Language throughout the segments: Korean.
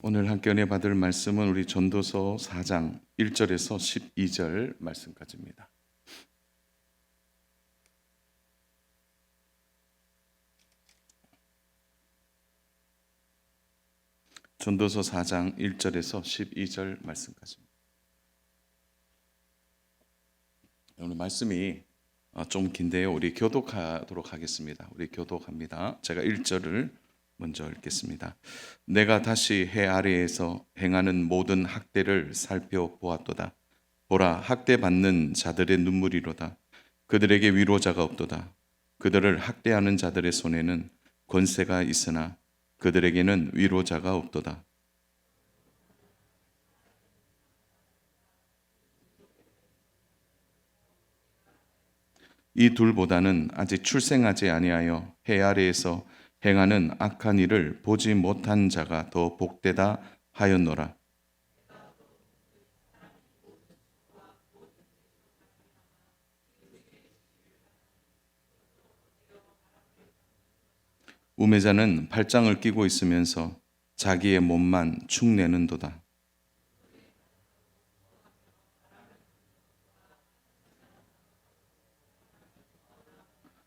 오늘 함께 은혜 받을 말씀은 우리 전도서 4장 1절에서 12절 말씀까지입니다. 전도서 4장 1절에서 12절 말씀까지입니다. 오늘 말씀이 좀 긴데요. 우리 교독하도록 하겠습니다. 우리 교독합니다. 제가 1절을 먼저 읽겠습니다. 내가 다시 해 아래에서 행하는 모든 학대를 살펴보았도다. 보라, 학대받는 자들의 눈물이로다. 그들에게 위로자가 없도다. 그들을 학대하는 자들의 손에는 권세가 있으나 그들에게는 위로자가 없도다. 이 둘보다는 아직 출생하지 아니하여 해 아래에서 행하는 악한 일을 보지 못한 자가 더 복되다 하였노라. 우매자는 팔짱을 끼고 있으면서 자기의 몸만 축내는도다.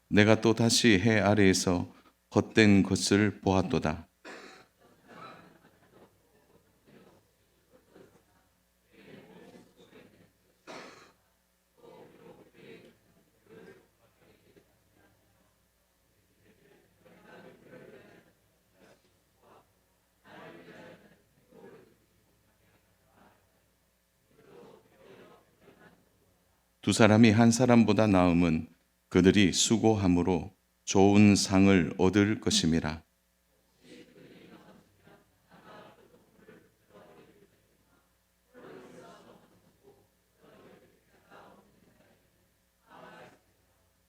내가 또 다시 해 아래에서 헛된 것을 보았도다. 두 사람이 한 사람보다 나음은 그들이 수고함으로 좋은 상을 얻을 것임이라.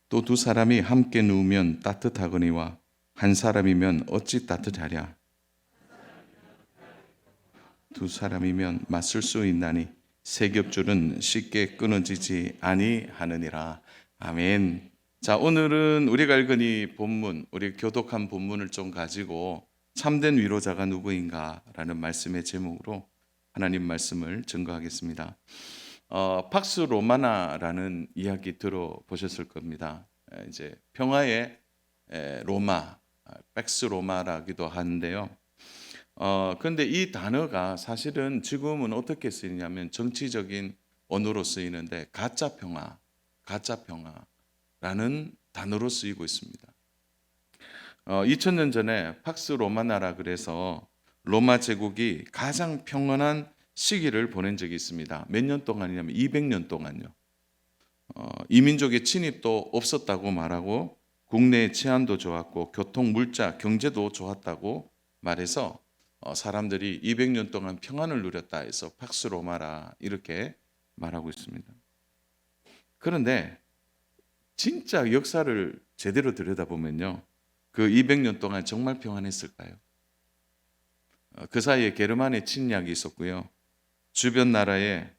또 두 사람이 함께 누우면 따뜻하거니와 한 사람이면 어찌 따뜻하랴. 두 사람이면 맞설 수 있나니 세 겹줄은 쉽게 끊어지지 아니하느니라. 아멘. 자, 오늘은 우리가 읽은 이 본문, 우리 교독한 본문을 좀 가지고 참된 위로자가 누구인가라는 말씀의 제목으로 하나님 말씀을 증거하겠습니다. 팍스 로마나라는 이야기 들어보셨을 겁니다. 이제 평화의 로마, 팩스 로마라기도 하는데요. 근데 이 단어가 사실은 지금은 어떻게 쓰이냐면 정치적인 언어로 쓰이는데 가짜 평화라는 단어로 쓰이고 있습니다. 2000년 전에 팍스 로마나라 그래서 로마 제국이 가장 평안한 시기를 보낸 적이 있습니다. 몇 년 동안이냐면 200년 동안요. 이민족의 침입도 없었다고 말하고 국내의 치안도 좋았고 교통, 물자, 경제도 좋았다고 말해서 사람들이 200년 동안 평안을 누렸다 해서 팍스 로마라 이렇게 말하고 있습니다. 그런데 진짜 역사를 제대로 들여다보면요. 그 200년 동안 정말 평안했을까요? 그 사이에 게르만의 침략이 있었고요. 주변 나라에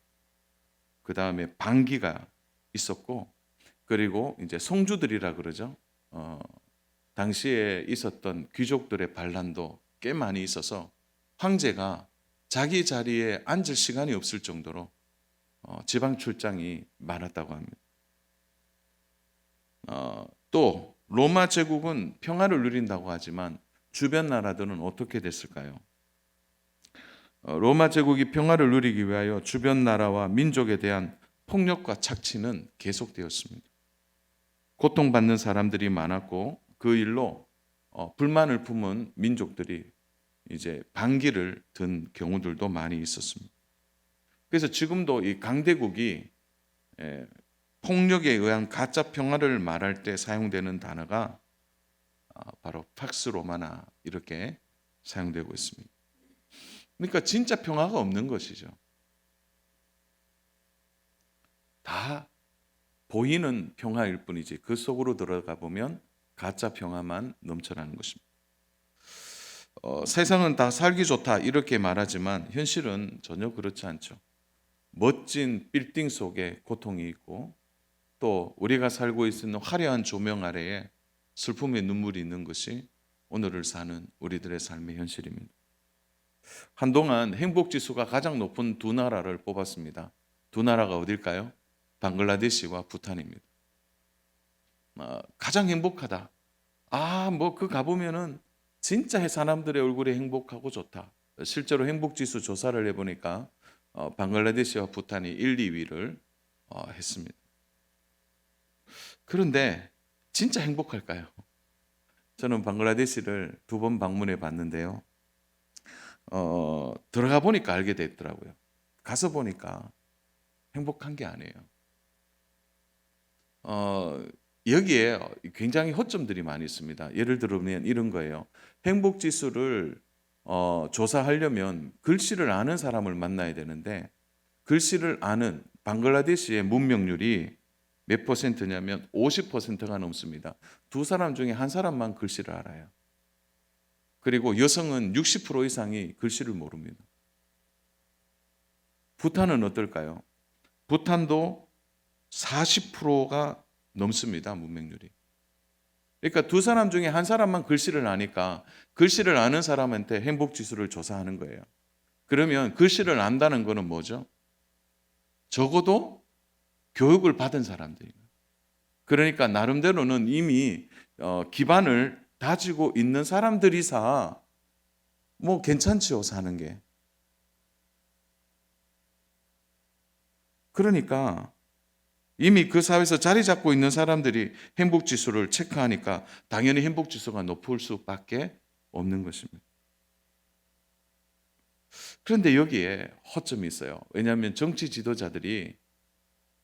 그 다음에 반기가 있었고, 그리고 이제 송주들이라 그러죠. 당시에 있었던 귀족들의 반란도 꽤 많이 있어서 황제가 자기 자리에 앉을 시간이 없을 정도로 지방 출장이 많았다고 합니다. 또 로마 제국은 평화를 누린다고 하지만 주변 나라들은 어떻게 됐을까요? 로마 제국이 평화를 누리기 위하여 주변 나라와 민족에 대한 폭력과 착취는 계속되었습니다. 고통받는 사람들이 많았고 그 일로 불만을 품은 민족들이 이제 반기를 든 경우들도 많이 있었습니다. 그래서 지금도 이 강대국이 폭력에 의한 가짜 평화를 말할 때 사용되는 단어가 바로 팍스 로마나 이렇게 사용되고 있습니다. 그러니까 진짜 평화가 없는 것이죠. 다 보이는 평화일 뿐이지 그 속으로 들어가 보면 가짜 평화만 넘쳐나는 것입니다. 세상은 다 살기 좋다 이렇게 말하지만 현실은 전혀 그렇지 않죠. 멋진 빌딩 속에 고통이 있고 또 우리가 살고 있는 화려한 조명 아래에 슬픔의 눈물이 있는 것이 오늘을 사는 우리들의 삶의 현실입니다. 한동안 행복 지수가 가장 높은 두 나라를 뽑았습니다. 두 나라가 어딜까요? 방글라데시와 부탄입니다. 가장 행복하다. 뭐 그 가보면은 진짜 사람들의 얼굴이 행복하고 좋다. 실제로 행복 지수 조사를 해보니까 방글라데시와 부탄이 1, 2위를 했습니다. 그런데 진짜 행복할까요? 저는 방글라데시를 2번 방문해 봤는데요. 들어가 보니까 알게 됐더라고요. 가서 보니까 행복한 게 아니에요. 여기에 굉장히 허점들이 많이 있습니다. 예를 들면 이런 거예요. 행복 지수를 조사하려면 글씨를 아는 사람을 만나야 되는데, 글씨를 아는 방글라데시의 문명률이 몇 퍼센트냐면 50%가 넘습니다. 두 사람 중에 한 사람만 글씨를 알아요. 그리고 여성은 60% 이상이 글씨를 모릅니다. 부탄은 어떨까요? 부탄도 40%가 넘습니다. 문맹률이. 그러니까 두 사람 중에 한 사람만 글씨를 아니까 글씨를 아는 사람한테 행복지수를 조사하는 거예요. 그러면 글씨를 안다는 거는 뭐죠? 적어도 교육을 받은 사람들이에요. 그러니까 나름대로는 이미 기반을 다지고 있는 사람들이사 뭐 괜찮지요, 사는 게. 그러니까 이미 그 사회에서 자리 잡고 있는 사람들이 행복지수를 체크하니까 당연히 행복지수가 높을 수밖에 없는 것입니다. 그런데 여기에 허점이 있어요. 왜냐하면 정치 지도자들이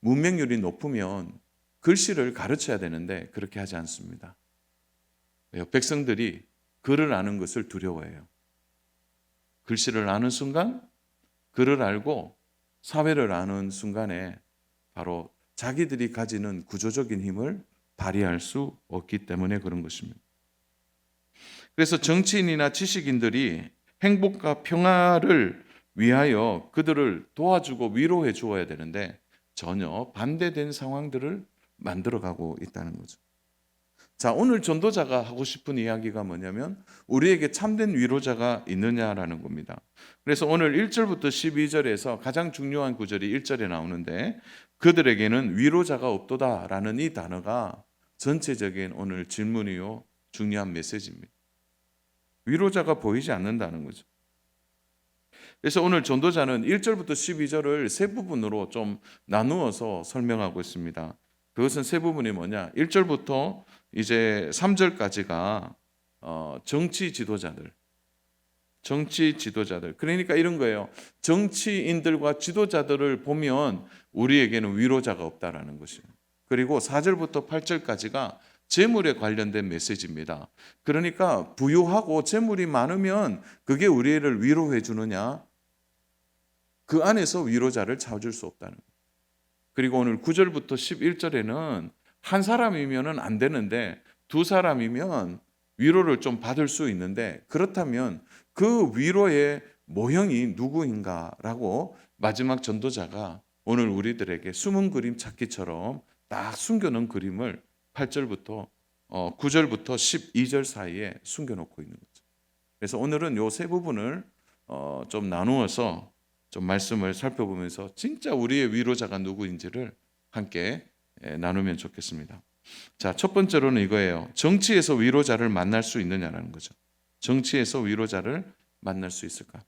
문맹률이 높으면 글씨를 가르쳐야 되는데 그렇게 하지 않습니다. 백성들이 글을 아는 것을 두려워해요. 글씨를 아는 순간, 글을 알고 사회를 아는 순간에 바로 자기들이 가지는 구조적인 힘을 발휘할 수 없기 때문에 그런 것입니다. 그래서 정치인이나 지식인들이 행복과 평화를 위하여 그들을 도와주고 위로해 주어야 되는데 전혀 반대된 상황들을 만들어가고 있다는 거죠. 자, 오늘 전도자가 하고 싶은 이야기가 뭐냐면 우리에게 참된 위로자가 있느냐라는 겁니다. 그래서 오늘 1절부터 12절에서 가장 중요한 구절이 1절에 나오는데 그들에게는 위로자가 없도다라는 이 단어가 전체적인 오늘 질문이요 중요한 메시지입니다. 위로자가 보이지 않는다는 거죠. 그래서 오늘 전도자는 1절부터 12절을 세 부분으로 좀 나누어서 설명하고 있습니다. 그것은 세 부분이 뭐냐? 1절부터 이제 3절까지가 정치 지도자들. 그러니까 이런 거예요. 정치인들과 지도자들을 보면 우리에게는 위로자가 없다라는 것이에요. 그리고 4절부터 8절까지가 재물에 관련된 메시지입니다. 그러니까 부유하고 재물이 많으면 그게 우리를 위로해 주느냐? 그 안에서 위로자를 찾을 수 없다는 거예요. 그리고 오늘 9절부터 11절에는 한 사람이면 안 되는데 두 사람이면 위로를 좀 받을 수 있는데 그렇다면 그 위로의 모형이 누구인가라고 마지막 전도자가 오늘 우리들에게 숨은 그림 찾기처럼 딱 숨겨놓은 그림을 8절부터 9절부터 12절 사이에 숨겨놓고 있는 거죠. 그래서 오늘은 요 세 부분을 좀 나누어서 좀 말씀을 살펴보면서 진짜 우리의 위로자가 누구인지를 함께 나누면 좋겠습니다. 자, 첫 번째로는 이거예요. 정치에서 위로자를 만날 수 있느냐라는 거죠. 정치에서 위로자를 만날 수 있을까?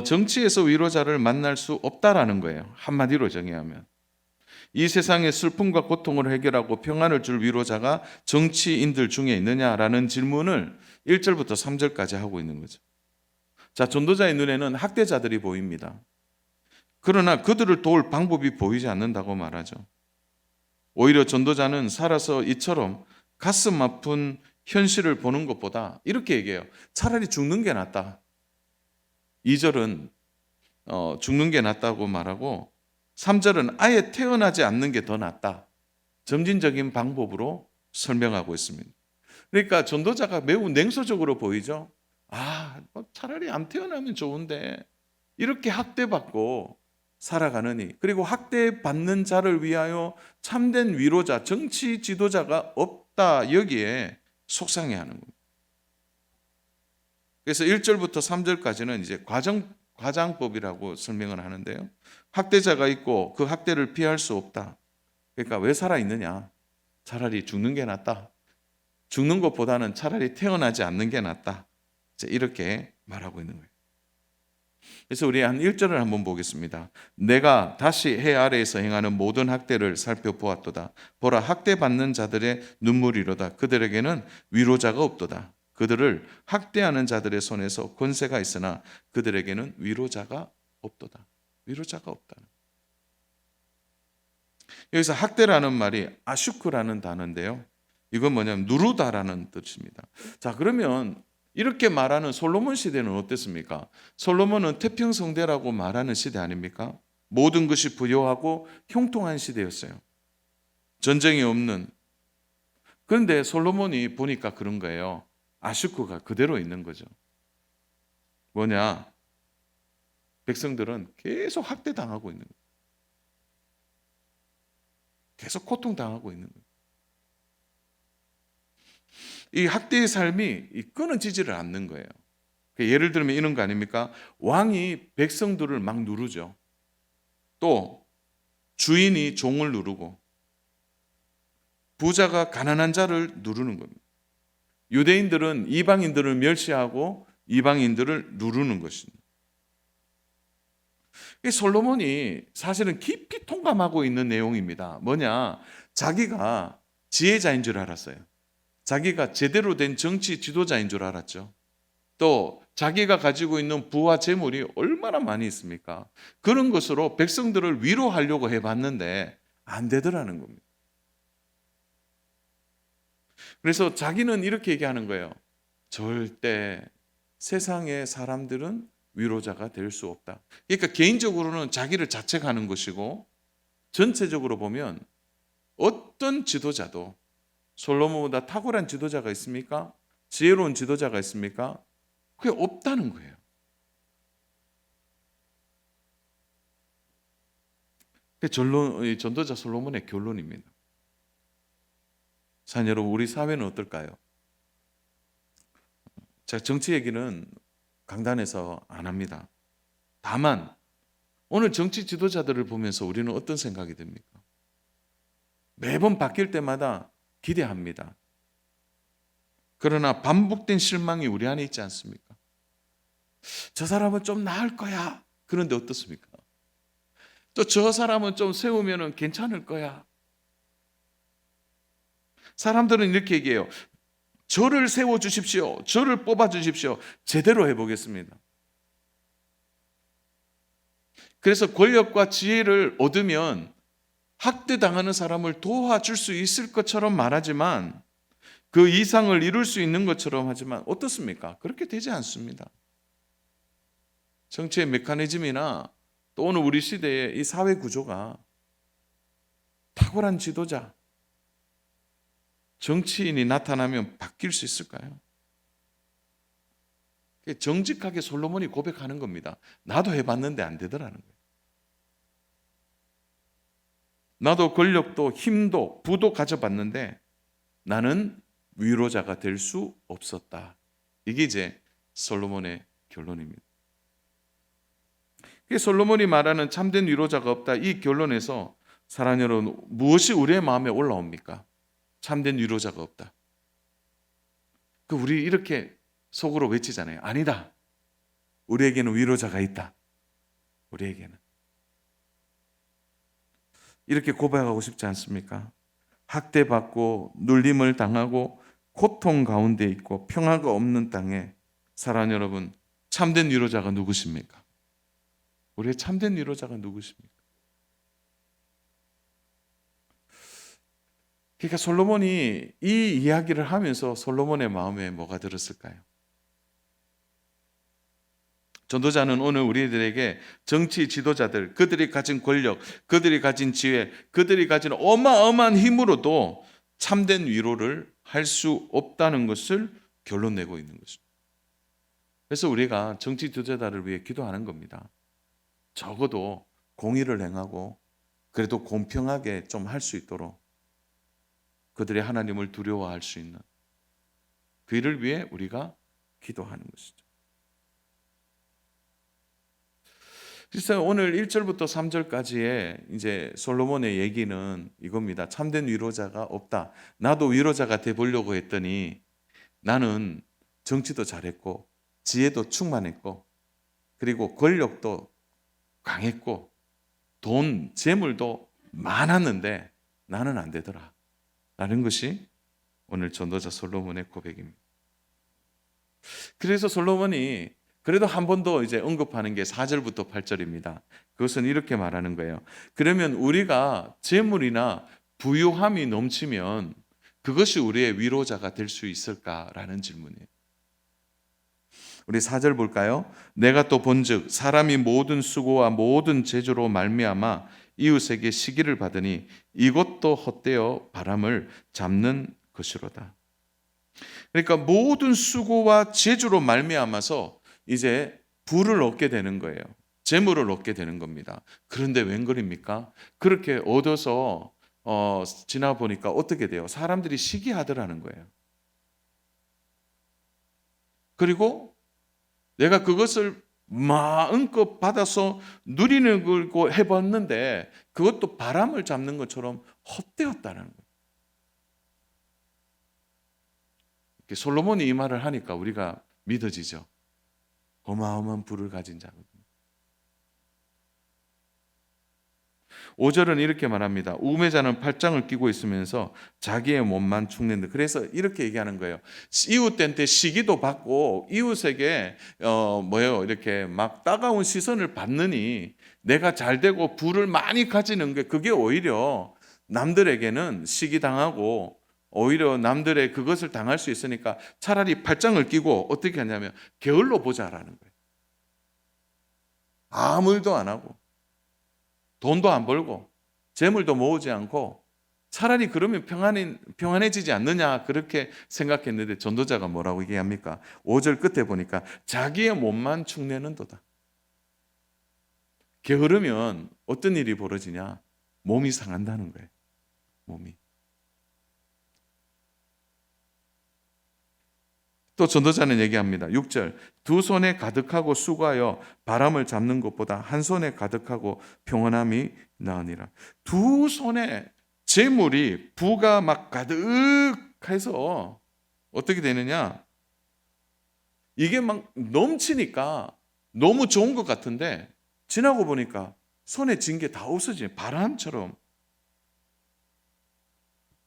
정치에서 위로자를 만날 수 없다라는 거예요. 한마디로 정의하면. 이 세상의 슬픔과 고통을 해결하고 평안을 줄 위로자가 정치인들 중에 있느냐라는 질문을 1절부터 3절까지 하고 있는 거죠. 자, 전도자의 눈에는 학대자들이 보입니다. 그러나 그들을 도울 방법이 보이지 않는다고 말하죠. 오히려 전도자는 살아서 이처럼 가슴 아픈 현실을 보는 것보다 이렇게 얘기해요. 차라리 죽는 게 낫다. 2절은 죽는 게 낫다고 말하고 3절은 아예 태어나지 않는 게 더 낫다. 점진적인 방법으로 설명하고 있습니다. 그러니까 전도자가 매우 냉소적으로 보이죠. 차라리 안 태어나면 좋은데 이렇게 학대받고 살아가느니 그리고 학대받는 자를 위하여 참된 위로자, 정치 지도자가 없다. 여기에 속상해하는 겁니다. 그래서 1절부터 3절까지는 이제 과장법이라고 설명을 하는데요. 학대자가 있고 그 학대를 피할 수 없다. 그러니까 왜 살아 있느냐? 차라리 죽는 게 낫다. 죽는 것보다는 차라리 태어나지 않는 게 낫다. 이제 이렇게 말하고 있는 거예요. 그래서 우리 한 1절을 한번 보겠습니다. 내가 다시 해 아래에서 행하는 모든 학대를 살펴보았도다. 보라, 학대받는 자들의 눈물이로다. 그들에게는 위로자가 없도다. 그들을 학대하는 자들의 손에서 권세가 있으나 그들에게는 위로자가 없도다. 위로자가 없다. 여기서 학대라는 말이 아슈크라는 단어인데요. 이건 뭐냐면 누르다라는 뜻입니다. 자, 그러면 이렇게 말하는 솔로몬 시대는 어땠습니까? 솔로몬은 태평성대라고 말하는 시대 아닙니까? 모든 것이 부요하고 형통한 시대였어요. 전쟁이 없는. 그런데 솔로몬이 보니까 그런 거예요. 아슈크가 그대로 있는 거죠. 뭐냐? 백성들은 계속 학대당하고 있는 거예요. 계속 고통당하고 있는 거예요. 이 학대의 삶이 끊어지지를 않는 거예요. 예를 들면 이런 거 아닙니까? 왕이 백성들을 막 누르죠. 또 주인이 종을 누르고 부자가 가난한 자를 누르는 겁니다. 유대인들은 이방인들을 멸시하고 이방인들을 누르는 것입니다. 솔로몬이 사실은 깊이 통감하고 있는 내용입니다. 뭐냐? 자기가 지혜자인 줄 알았어요. 자기가 제대로 된 정치 지도자인 줄 알았죠. 또 자기가 가지고 있는 부와 재물이 얼마나 많이 있습니까? 그런 것으로 백성들을 위로하려고 해봤는데 안 되더라는 겁니다. 그래서 자기는 이렇게 얘기하는 거예요. 절대 세상의 사람들은 위로자가 될 수 없다. 그러니까 개인적으로는 자기를 자책하는 것이고 전체적으로 보면 어떤 지도자도 솔로몬보다 탁월한 지도자가 있습니까? 지혜로운 지도자가 있습니까? 그게 없다는 거예요. 그게 전도자 솔로몬의 결론입니다. 사실 여러분, 우리 사회는 어떨까요? 제가 정치 얘기는 강단에서 안 합니다. 다만 오늘 정치 지도자들을 보면서 우리는 어떤 생각이 듭니까? 매번 바뀔 때마다 기대합니다. 그러나 반복된 실망이 우리 안에 있지 않습니까? 저 사람은 좀 나을 거야. 그런데 어떻습니까? 또 저 사람은 좀 세우면 괜찮을 거야. 사람들은 이렇게 얘기해요. 저를 세워주십시오. 저를 뽑아주십시오. 제대로 해보겠습니다. 그래서 권력과 지혜를 얻으면 학대당하는 사람을 도와줄 수 있을 것처럼 말하지만 그 이상을 이룰 수 있는 것처럼 하지만 어떻습니까? 그렇게 되지 않습니다. 정치의 메커니즘이나 또 오늘 우리 시대의 이 사회 구조가 탁월한 지도자, 정치인이 나타나면 바뀔 수 있을까요? 정직하게 솔로몬이 고백하는 겁니다. 나도 해봤는데 안 되더라는 거예요. 나도 권력도 힘도 부도 가져봤는데 나는 위로자가 될 수 없었다. 이게 이제 솔로몬의 결론입니다. 솔로몬이 말하는 참된 위로자가 없다. 이 결론에서 사랑하는 여러분, 무엇이 우리의 마음에 올라옵니까? 참된 위로자가 없다. 우리 이렇게 속으로 외치잖아요. 아니다. 우리에게는 위로자가 있다. 우리에게는. 이렇게 고백하고 싶지 않습니까? 학대받고 눌림을 당하고 고통 가운데 있고 평화가 없는 땅에 사랑하는 여러분, 참된 위로자가 누구십니까? 우리의 참된 위로자가 누구십니까? 그러니까 솔로몬이 이 이야기를 하면서 솔로몬의 마음에 뭐가 들었을까요? 전도자는 오늘 우리들에게 정치 지도자들, 그들이 가진 권력, 그들이 가진 지혜, 그들이 가진 어마어마한 힘으로도 참된 위로를 할 수 없다는 것을 결론 내고 있는 것입니다. 그래서 우리가 정치 지도자들을 위해 기도하는 겁니다. 적어도 공의를 행하고 그래도 공평하게 좀 할 수 있도록 그들이 하나님을 두려워할 수 있는 그 일을 위해 우리가 기도하는 것이죠. 그래서 오늘 1절부터 3절까지의 이제 솔로몬의 얘기는 이겁니다. 참된 위로자가 없다. 나도 위로자가 돼 보려고 했더니 나는 정치도 잘했고 지혜도 충만했고 그리고 권력도 강했고 돈, 재물도 많았는데 나는 안 되더라. 라는 것이 오늘 전도자 솔로몬의 고백입니다. 그래서 솔로몬이 그래도 한 번 더 이제 언급하는 게 4절부터 8절입니다. 그것은 이렇게 말하는 거예요. 그러면 우리가 재물이나 부유함이 넘치면 그것이 우리의 위로자가 될 수 있을까라는 질문이에요. 우리 4절 볼까요? 내가 또 본즉 사람이 모든 수고와 모든 재주로 말미암아 이웃에게 시기를 받으니 이것도 헛되어 바람을 잡는 것이로다. 그러니까 모든 수고와 재주로 말미암아서 이제 부를 얻게 되는 거예요. 재물을 얻게 되는 겁니다. 그런데 웬걸입니까? 그렇게 얻어서 지나 보니까 어떻게 돼요? 사람들이 시기하더라는 거예요. 그리고 내가 그것을 마음껏 받아서 누리는 걸고 해봤는데 그것도 바람을 잡는 것처럼 헛되었다는 거예요. 솔로몬이 이 말을 하니까 우리가 믿어지죠. 어마어마한 부를 가진 자거든요. 5절은 이렇게 말합니다. 우매자는 팔짱을 끼고 있으면서 자기의 몸만 축낸다. 그래서 이렇게 얘기하는 거예요. 이웃한테 시기도 받고 이웃에게 이렇게 막 따가운 시선을 받느니 내가 잘 되고 부를 많이 가지는 게 그게 오히려 남들에게는 시기 당하고 오히려 남들의 그것을 당할 수 있으니까 차라리 팔짱을 끼고 어떻게 하냐면 게을러 보자라는 거예요. 아무 일도 안 하고 돈도 안 벌고 재물도 모으지 않고 차라리 그러면 평안해지지 않느냐 그렇게 생각했는데 전도자가 뭐라고 얘기합니까? 5절 끝에 보니까 자기의 몸만 축내는도다. 게으르면 어떤 일이 벌어지냐? 몸이 상한다는 거예요. 몸이. 또 전도자는 얘기합니다. 6절 두 손에 가득하고 수고하여 바람을 잡는 것보다 한 손에 가득하고 평안함이 나으니라. 두 손에 재물이 부가 막 가득해서 어떻게 되느냐? 이게 막 넘치니까 너무 좋은 것 같은데 지나고 보니까 손에 쥔 게 다 없어지네. 바람처럼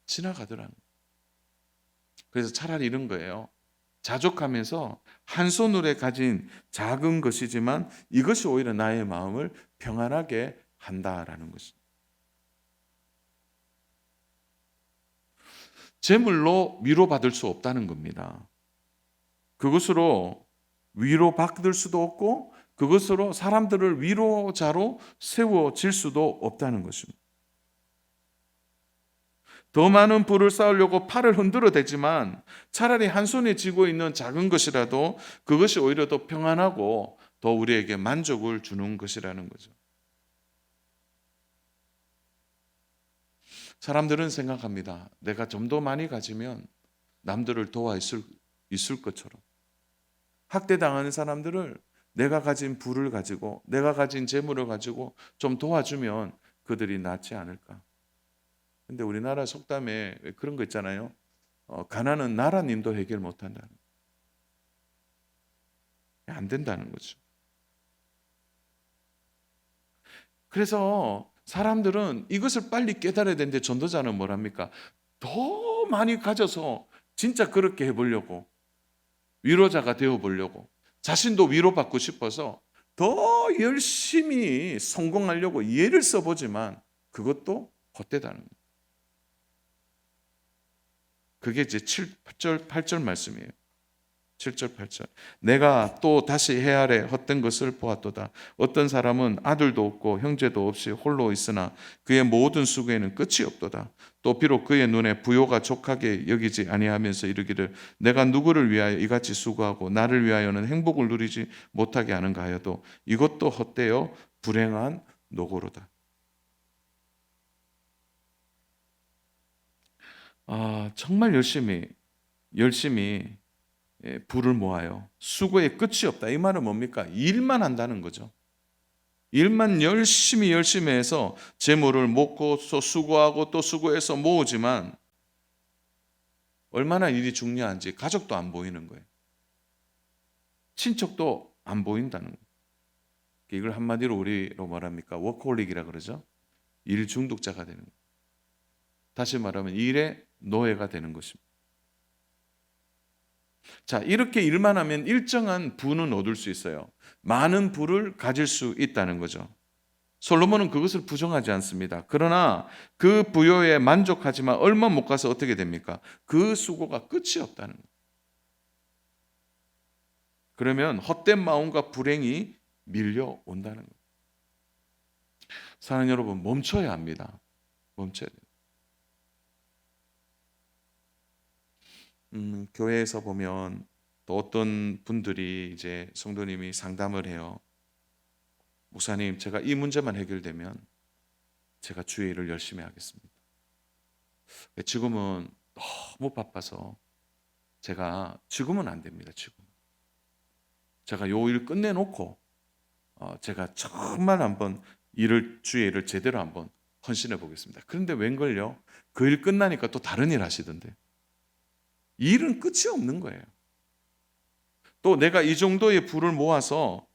지나가더라는 거예요. 그래서 차라리 이런 거예요. 자족하면서 한 손으로 가진 작은 것이지만 이것이 오히려 나의 마음을 평안하게 한다라는 것입니다. 재물로 위로받을 수 없다는 겁니다. 그것으로 위로받을 수도 없고 그것으로 사람들을 위로자로 세워질 수도 없다는 것입니다. 더 많은 부를 쌓으려고 팔을 흔들어 대지만 차라리 한 손에 쥐고 있는 작은 것이라도 그것이 오히려 더 평안하고 더 우리에게 만족을 주는 것이라는 거죠. 사람들은 생각합니다. 내가 좀 더 많이 가지면 남들을 도와 있을 것처럼. 학대당하는 사람들을 내가 가진 부를 가지고 내가 가진 재물을 가지고 좀 도와주면 그들이 낫지 않을까. 근데 우리나라 속담에 그런 거 있잖아요. 가난은 나라님도 해결 못한다는. 안 된다는 거죠. 그래서 사람들은 이것을 빨리 깨달아야 되는데 전도자는 뭐랍니까? 더 많이 가져서 진짜 그렇게 해보려고 위로자가 되어보려고 자신도 위로받고 싶어서 더 열심히 성공하려고 예를 써보지만 그것도 헛되다는 거예요. 그게 이제 7절, 8절 말씀이에요. 7절, 8절. 내가 또 다시 해 아래 헛된 것을 보았도다. 어떤 사람은 아들도 없고 형제도 없이 홀로 있으나 그의 모든 수고에는 끝이 없도다. 또 비록 그의 눈에 부요가 족하게 여기지 아니하면서 이르기를 내가 누구를 위하여 이같이 수고하고 나를 위하여는 행복을 누리지 못하게 하는가 하여도 이것도 헛되어 불행한 노고로다. 정말 열심히 부를 모아요. 수고에 끝이 없다. 이 말은 뭡니까? 일만 한다는 거죠. 일만 열심히 해서 재물을 모고 또 수고하고 또 수고해서 모으지만 얼마나 일이 중요한지 가족도 안 보이는 거예요. 친척도 안 보인다는 거예요. 이걸 한마디로 우리로 말합니까? 워커홀릭이라 그러죠. 일 중독자가 되는 거예요. 다시 말하면 일의 노예가 되는 것입니다. 자, 이렇게 일만 하면 일정한 부는 얻을 수 있어요. 많은 부를 가질 수 있다는 거죠. 솔로몬은 그것을 부정하지 않습니다. 그러나 그 부여에 만족하지만 얼마 못 가서 어떻게 됩니까? 그 수고가 끝이 없다는 거예요. 그러면 헛된 마음과 불행이 밀려온다는 거예요. 사랑하는 여러분, 멈춰야 합니다. 멈춰야 돼요. 교회에서 보면 또 어떤 분들이 이제 성도님이 상담을 해요. 목사님, 제가 이 문제만 해결되면 제가 주의 일을 열심히 하겠습니다. 지금은 너무 바빠서 지금은 안 됩니다. 제가 요 일 끝내놓고 제가 정말 한번 주의 일을 제대로 한번 헌신해 보겠습니다. 그런데 웬걸요? 그 일 끝나니까 또 다른 일 하시던데. 일은 끝이 없는 거예요. 또 내가 이 정도의 부를 모아서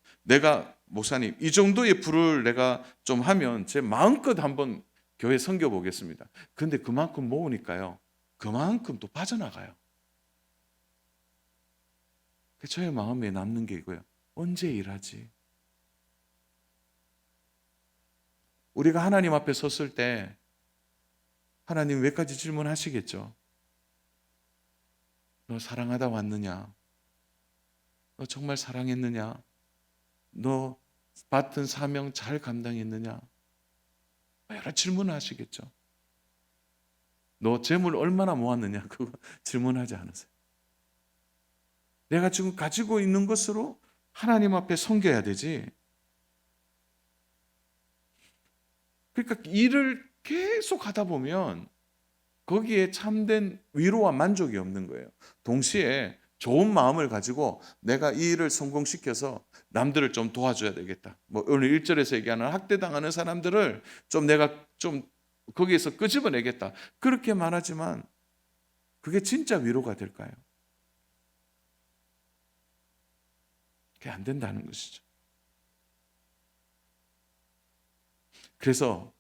목사님, 이 정도의 부를 내가 좀 하면 제 마음껏 한번 교회 섬겨 보겠습니다. 그런데 그만큼 모으니까요, 그만큼 또 빠져나가요. 저의 마음에 남는 게 이거예요. 언제 일하지? 우리가 하나님 앞에 섰을 때 하나님 몇 가지 질문하시겠죠. 너 사랑하다 왔느냐? 너 정말 사랑했느냐? 너 받은 사명 잘 감당했느냐? 여러 질문을 하시겠죠. 너 재물 얼마나 모았느냐? 그거 질문하지 않으세요. 내가 지금 가지고 있는 것으로 하나님 앞에 섬겨야 되지. 그러니까 일을 계속 하다 보면 거기에 참된 위로와 만족이 없는 거예요. 동시에 좋은 마음을 가지고 내가 이 일을 성공시켜서 남들을 좀 도와줘야 되겠다. 뭐 오늘 1절에서 얘기하는 학대당하는 사람들을 내가 거기에서 끄집어내겠다. 그렇게 말하지만 그게 진짜 위로가 될까요? 그게 안 된다는 것이죠. 그래서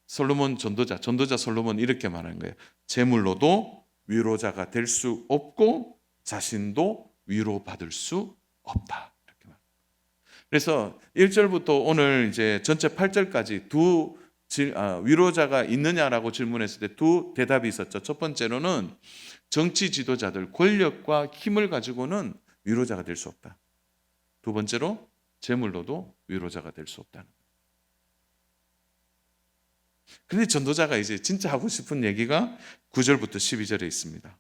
전도자 솔로몬 이렇게 말하는 거예요. 재물로도 위로자가 될 수 없고 자신도 위로받을 수 없다. 이렇게 말합니다. 그래서 1절부터 오늘 이제 전체 8절까지 위로자가 있느냐라고 질문했을 때 두 대답이 있었죠. 첫 번째로는 정치 지도자들, 권력과 힘을 가지고는 위로자가 될 수 없다. 두 번째로 재물로도 위로자가 될 수 없다는 거예요. 그런데 전도자가 이제 진짜 하고 싶은 얘기가 9절부터 12절에 있습니다.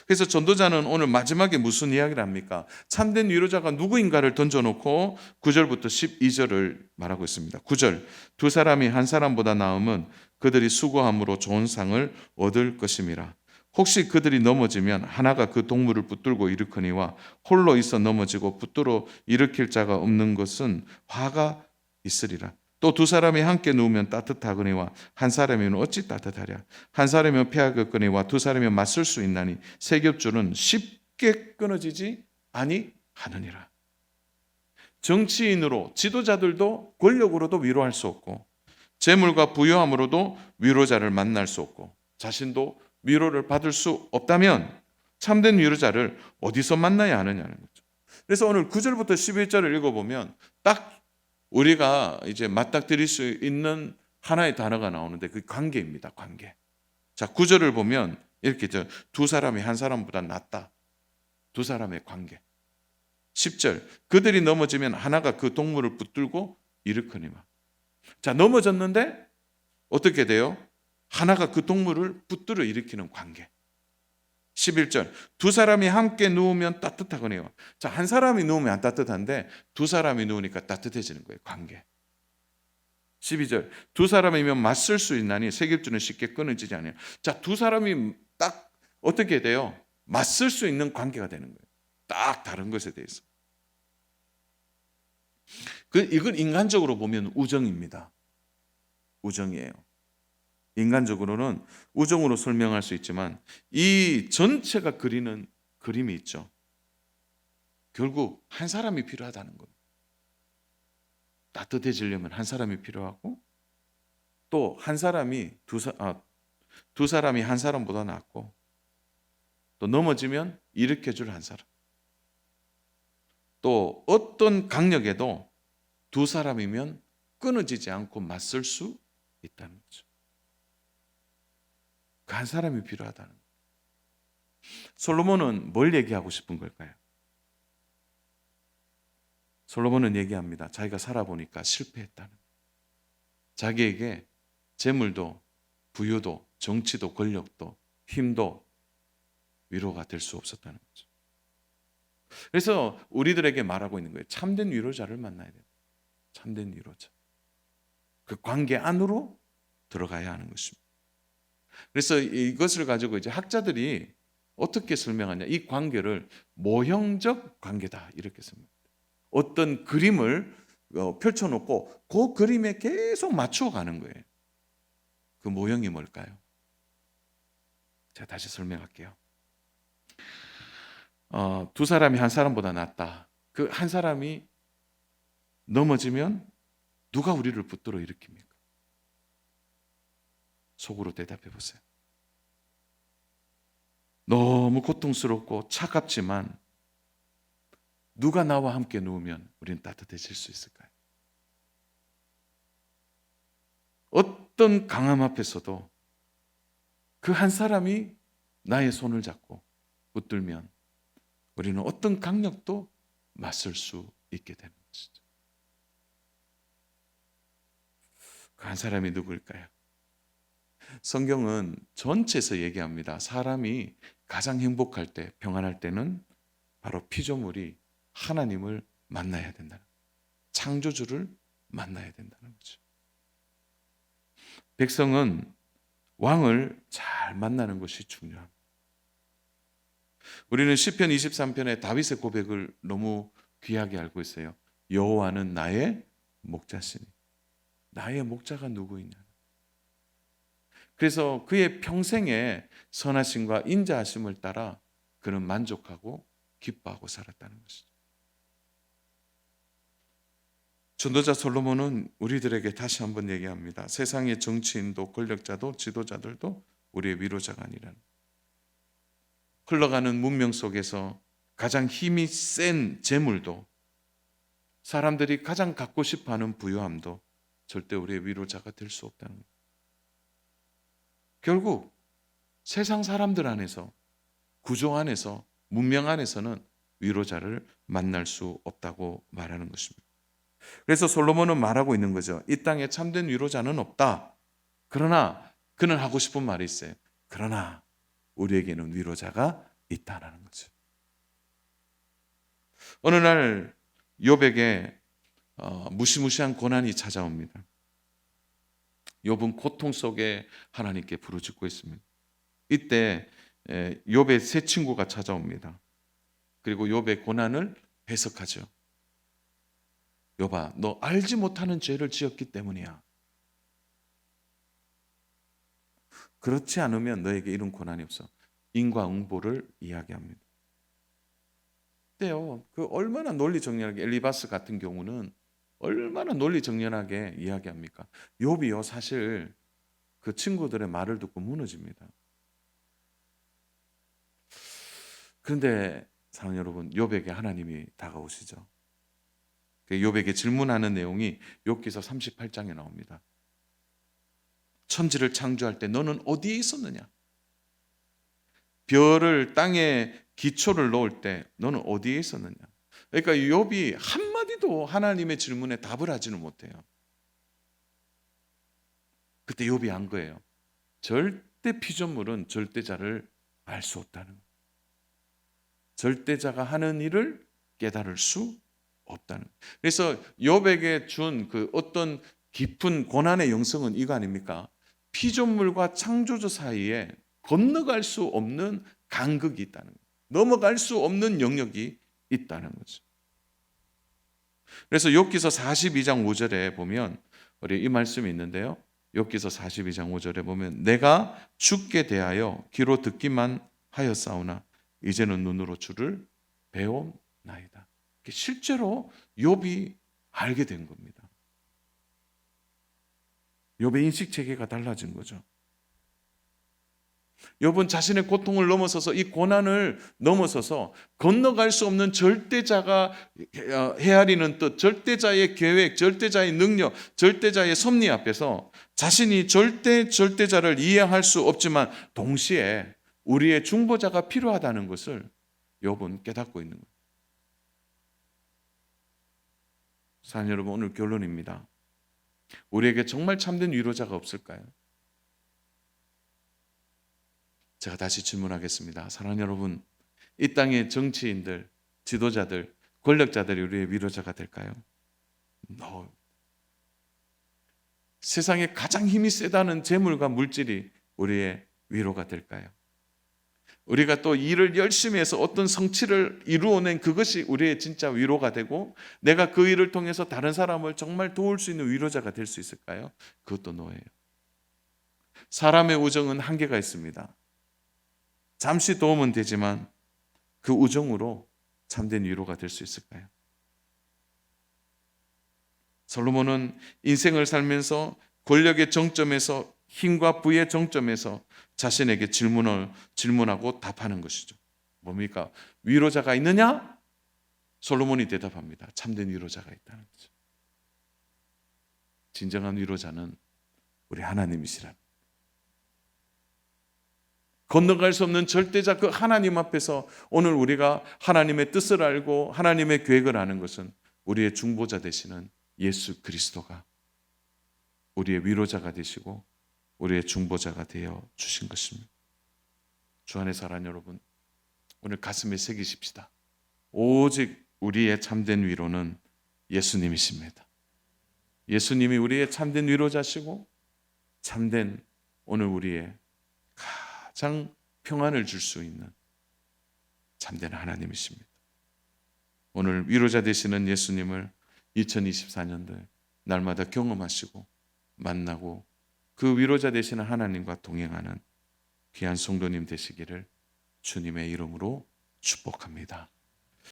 그래서 전도자는 오늘 마지막에 무슨 이야기를 합니까? 참된 위로자가 누구인가를 던져놓고 9절부터 12절을 말하고 있습니다. 9절, 두 사람이 한 사람보다 나으면 그들이 수고함으로 좋은 상을 얻을 것임이라. 혹시 그들이 넘어지면 하나가 그 동물을 붙들고 일으키니와 홀로 있어 넘어지고 붙들어 일으킬 자가 없는 것은 화가 있으리라. 또 두 사람이 함께 누우면 따뜻하거니와 한 사람이면 어찌 따뜻하랴. 한 사람이면 패하겠거니와 두 사람이면 맞설 수 있나니 세 겹줄은 쉽게 끊어지지 아니하느니라. 정치인으로 지도자들도 권력으로도 위로할 수 없고 재물과 부유함으로도 위로자를 만날 수 없고 자신도 위로를 받을 수 없다면 참된 위로자를 어디서 만나야 하느냐는 거죠. 그래서 오늘 9절부터 11절을 읽어보면 딱 우리가 이제 맞닥뜨릴 수 있는 하나의 단어가 나오는데 그 관계입니다. 관계. 자, 9절을 보면 이렇게 두 사람이 한 사람보다 낫다. 두 사람의 관계. 10절, 그들이 넘어지면 하나가 그 동물을 붙들고 일으키니와. 자, 넘어졌는데 어떻게 돼요? 하나가 그 동물을 붙들어 일으키는 관계. 11절, 두 사람이 함께 누우면 따뜻하거니와. 자, 한 사람이 누우면 안 따뜻한데 두 사람이 누우니까 따뜻해지는 거예요. 관계. 12절, 두 사람이면 맞설 수 있나니 세 겹줄은 쉽게 끊어지지 않아요. 자, 두 사람이 딱 어떻게 돼요? 맞설 수 있는 관계가 되는 거예요. 딱 다른 것에 대해서. 이걸 인간적으로 보면 우정입니다. 우정이에요. 인간적으로는 우정으로 설명할 수 있지만 이 전체가 그리는 그림이 있죠. 결국 한 사람이 필요하다는 거예요. 따뜻해지려면 한 사람이 필요하고 또 한 사람이 두 사람이 한 사람보다 낫고 또 넘어지면 일으켜줄 한 사람. 또 어떤 강력에도 두 사람이면 끊어지지 않고 맞설 수 있다는 거죠. 그 한 사람이 필요하다는 거예요. 솔로몬은 뭘 얘기하고 싶은 걸까요? 솔로몬은 얘기합니다. 자기가 살아보니까 실패했다는 거예요. 자기에게 재물도 부유도 정치도 권력도 힘도 위로가 될 수 없었다는 거죠. 그래서 우리들에게 말하고 있는 거예요. 참된 위로자를 만나야 돼요. 참된 위로자. 그 관계 안으로 들어가야 하는 것입니다. 그래서 이것을 가지고 이제 학자들이 어떻게 설명하냐? 이 관계를 모형적 관계다 이렇게 설명합니다. 어떤 그림을 펼쳐놓고 그 그림에 계속 맞춰가는 거예요. 그 모형이 뭘까요? 제가 다시 설명할게요. 두 사람이 한 사람보다 낫다. 그 한 사람이 넘어지면 누가 우리를 붙들어 일으킵니까? 속으로 대답해 보세요. 너무 고통스럽고 차갑지만 누가 나와 함께 누우면 우리는 따뜻해질 수 있을까요? 어떤 강함 앞에서도 그 한 사람이 나의 손을 잡고 붙들면 우리는 어떤 강력도 맞설 수 있게 되는 것이죠. 그 한 사람이 누구일까요? 성경은 전체에서 얘기합니다. 사람이 가장 행복할 때, 평안할 때는 바로 피조물이 하나님을 만나야 된다는 거예요. 창조주를 만나야 된다는 거죠. 백성은 왕을 잘 만나는 것이 중요합니다. 우리는 시편 23편의 다윗의 고백을 너무 귀하게 알고 있어요. 여호와는 나의 목자시니. 나의 목자가 누구이냐. 그래서 그의 평생의 선하심과 인자하심을 따라 그는 만족하고 기뻐하고 살았다는 것이죠. 전도자 솔로몬은 우리들에게 다시 한번 얘기합니다. 세상의 정치인도 권력자도 지도자들도 우리의 위로자가 아니라는. 흘러가는 문명 속에서 가장 힘이 센 재물도 사람들이 가장 갖고 싶어하는 부유함도 절대 우리의 위로자가 될 수 없다는 거예요. 결국 세상 사람들 안에서 구조 안에서 문명 안에서는 위로자를 만날 수 없다고 말하는 것입니다. 그래서 솔로몬은 말하고 있는 거죠. 이 땅에 참된 위로자는 없다. 그러나 그는 하고 싶은 말이 있어요. 그러나 우리에게는 위로자가 있다라는 거죠. 어느 날 욥에게 무시무시한 고난이 찾아옵니다. 욥은 고통 속에 하나님께 부르짖고 있습니다. 이때 욥의 세 친구가 찾아옵니다. 그리고 욥의 고난을 해석하죠. 욥아, 너 알지 못하는 죄를 지었기 때문이야. 그렇지 않으면 너에게 이런 고난이 없어. 인과응보를 이야기합니다. 그때요, 그 얼마나 논리정연하게 엘리바스 같은 경우는 얼마나 논리정연하게 이야기합니까? 욥이요, 사실 그 친구들의 말을 듣고 무너집니다. 그런데 사랑하는 여러분, 욥에게 하나님이 다가오시죠. 욥에게 질문하는 내용이 욥기서 38장에 나옵니다. 천지를 창조할 때 너는 어디에 있었느냐? 별을 땅에 기초를 놓을 때 너는 어디에 있었느냐? 그러니까 욥이 한마디도 하나님의 질문에 답을 하지는 못해요. 그때 욥이 안 거예요. 절대 피조물은 절대자를 알 수 없다는 거예요. 절대자가 하는 일을 깨달을 수 없다는 거예요. 그래서 욥에게 준 그 어떤 깊은 고난의 영성은 이거 아닙니까? 피조물과 창조주 사이에 건너갈 수 없는 간극이 있다는 거예요. 넘어갈 수 없는 영역이 있다는 거죠. 그래서 욥기서 42장 5절에 보면 우리 이 말씀이 있는데요. 욥기서 42장 5절에 보면 내가 주께 대하여 귀로 듣기만 하였사오나 이제는 눈으로 주를 배움나이다. 실제로 욥이 알게 된 겁니다. 욥의 인식 체계가 달라진 거죠. 욥은 자신의 고통을 넘어서서 이 고난을 넘어서서 건너갈 수 없는 절대자가 헤아리는 뜻, 절대자의 계획, 절대자의 능력, 절대자의 섭리 앞에서 자신이 절대자를 이해할 수 없지만 동시에 우리의 중보자가 필요하다는 것을 욥은 깨닫고 있는 거예요. 사랑하는 여러분, 오늘 결론입니다. 우리에게 정말 참된 위로자가 없을까요? 제가 다시 질문하겠습니다. 사랑하는 여러분, 이 땅의 정치인들, 지도자들, 권력자들이 우리의 위로자가 될까요? No. 세상에 가장 힘이 세다는 재물과 물질이 우리의 위로가 될까요? 우리가 또 일을 열심히 해서 어떤 성취를 이루어낸 그것이 우리의 진짜 위로가 되고 내가 그 일을 통해서 다른 사람을 정말 도울 수 있는 위로자가 될 수 있을까요? 그것도 노예요. 사람의 우정은 한계가 있습니다. 잠시 도움은 되지만 그 우정으로 참된 위로가 될 수 있을까요? 솔로몬은 인생을 살면서 권력의 정점에서 힘과 부의 정점에서 자신에게 질문하고 답하는 것이죠. 뭡니까? 위로자가 있느냐? 솔로몬이 대답합니다. 참된 위로자가 있다는 거죠. 진정한 위로자는 우리 하나님이시라. 건너갈 수 없는 절대자 그 하나님 앞에서 오늘 우리가 하나님의 뜻을 알고 하나님의 계획을 아는 것은 우리의 중보자 되시는 예수 그리스도가 우리의 위로자가 되시고 우리의 중보자가 되어 주신 것입니다. 주 안에 사랑하는 여러분, 오늘 가슴에 새기십시다. 오직 우리의 참된 위로는 예수님이십니다. 예수님이 우리의 참된 위로자시고 참된 오늘 우리의 가장 평안을 줄 수 있는 참된 하나님이십니다. 오늘 위로자 되시는 예수님을 2024년도에 날마다 경험하시고 만나고 그 위로자 되시는 하나님과 동행하는 귀한 성도님 되시기를 주님의 이름으로 축복합니다.